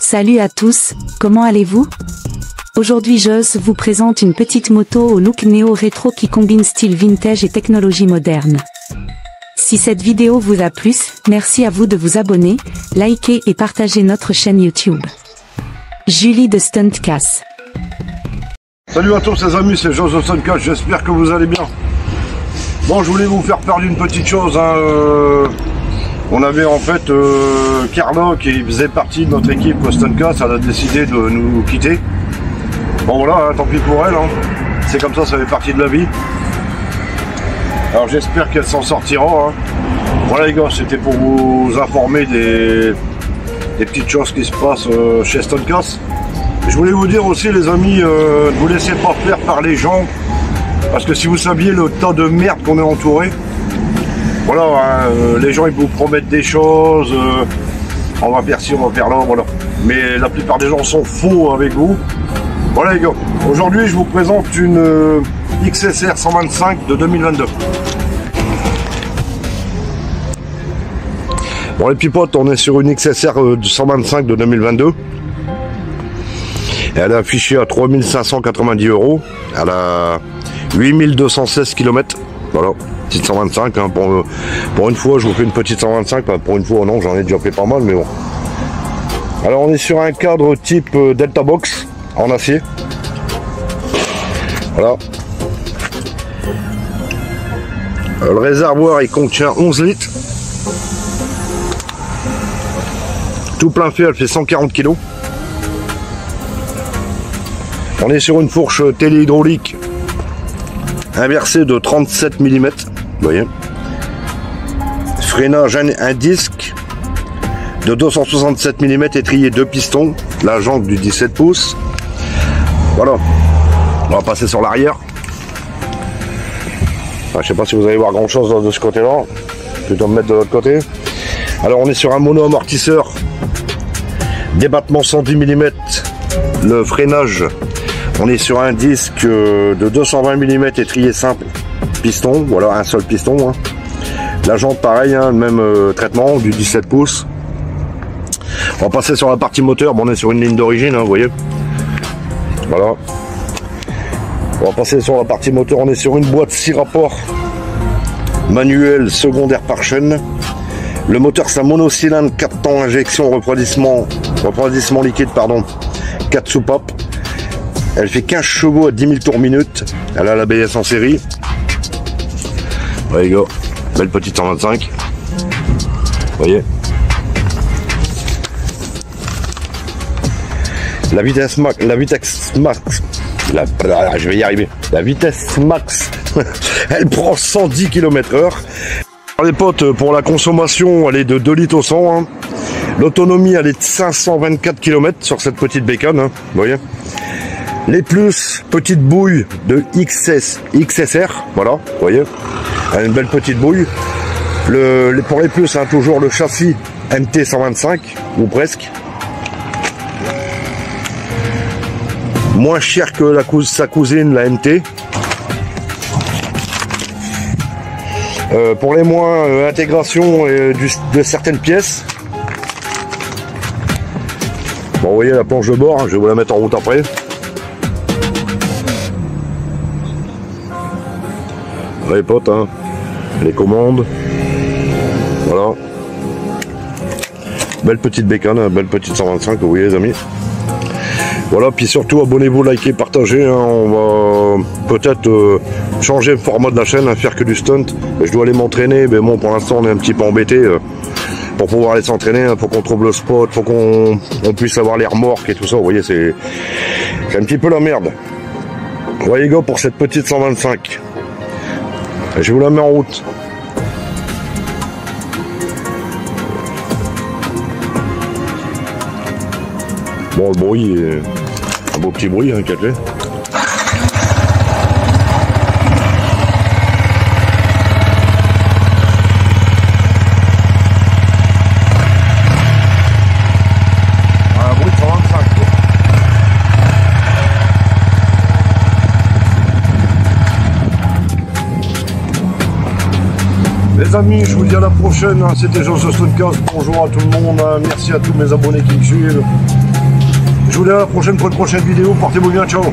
Salut à tous, comment allez-vous? Aujourd'hui Joss vous présente une petite moto au look néo-rétro qui combine style vintage et technologie moderne. Si cette vidéo vous a plu, merci à vous de vous abonner, liker et partager notre chaîne YouTube. Julie de Stuntcast. Salut à tous les amis, c'est Joss de Stuntcast, j'espère que vous allez bien. Bon, je voulais vous faire part d'une petite chose. On avait en fait Carlo qui faisait partie de notre équipe Stuntcast, elle a décidé de nous quitter. Bon voilà, tant pis pour elle, c'est comme ça fait partie de la vie. Alors j'espère qu'elle s'en sortira. Voilà les gars, c'était pour vous informer des petites choses qui se passent chez Stuntcast. Je voulais vous dire aussi les amis, ne vous laissez pas faire par les gens, parce que si vous saviez le tas de merde qu'on est entouré, voilà, les gens ils vous promettent des choses, on va faire ci, on va faire là, voilà. Mais la plupart des gens sont faux avec vous. Voilà les gars, aujourd'hui je vous présente une XSR 125 de 2022. Bon les pipotes, on est sur une XSR 125 de 2022. Elle est affichée à 3590 €. Elle a 8216 km. Voilà, petite 125. Pour une fois, je vous fais une petite 125. Pour une fois, non, j'en ai déjà fait pas mal, mais bon. Alors, on est sur un cadre type Delta Box en acier. Voilà. Le réservoir, il contient 11 litres. Tout plein fait, elle fait 140 kg. On est sur une fourche téléhydraulique inversée de 37 mm. Vous voyez. Freinage un disque de 267 mm étrié 2 pistons. La jante du 17 pouces. Voilà. On va passer sur l'arrière. Je ne sais pas si vous allez voir grand chose de ce côté-là. Je vais me mettre de l'autre côté. Alors on est sur un mono amortisseur. Débattement 110 mm. Le freinage. On est sur un disque de 220 mm étrié simple piston, voilà un seul piston. La jante pareil, le même traitement du 17 pouces. On va passer sur la partie moteur, bon, on est sur une ligne d'origine, vous voyez. Voilà. On va passer sur la partie moteur, on est sur une boîte 6 rapports manuel secondaire par chaîne. Le moteur c'est un monocylindre 4 temps injection refroidissement liquide, pardon, 4 soupapes. Elle fait 15 chevaux à 10 000 tours minute. Elle a l'ABS en série. Voilà les gars, belle petite 125. Vous voyez. La vitesse max, je vais y arriver. La vitesse max, elle prend 110 km/h. Les potes, pour la consommation, elle est de 2 litres au 100. L'autonomie, elle est de 524 km sur cette petite bécane. Vous voyez. Les plus, petite bouille de XSR, voilà, vous voyez, elle a une belle petite bouille. Pour les plus, toujours le châssis MT 125, ou presque. Moins cher que sa cousine, la MT. Pour les moins, intégration de certaines pièces. Bon, vous voyez la planche de bord, je vais vous la mettre en route après. Les potes, les commandes, voilà, belle petite bécane, belle petite 125, vous voyez les amis. Voilà, puis surtout abonnez-vous, likez, partagez, on va peut-être changer le format de la chaîne, faire que du stunt. Je dois aller m'entraîner, mais bon, pour l'instant on est un petit peu embêté. Pour pouvoir aller s'entraîner, il faut qu'on trouve le spot, il faut qu'on puisse avoir les remorques et tout ça, vous voyez, c'est un petit peu la merde. Vous voyez les gars, pour cette petite 125. Je vous la mets en route. Bon, le bruit, un beau petit bruit, qu'elle fait. Un bruit de 125, quoi. les amis, je vous dis à la prochaine, hein. C'était Joss75, bonjour à tout le monde, hein. Merci à tous mes abonnés qui me suivent. Je vous dis à la prochaine pour une prochaine vidéo, portez-vous bien, ciao.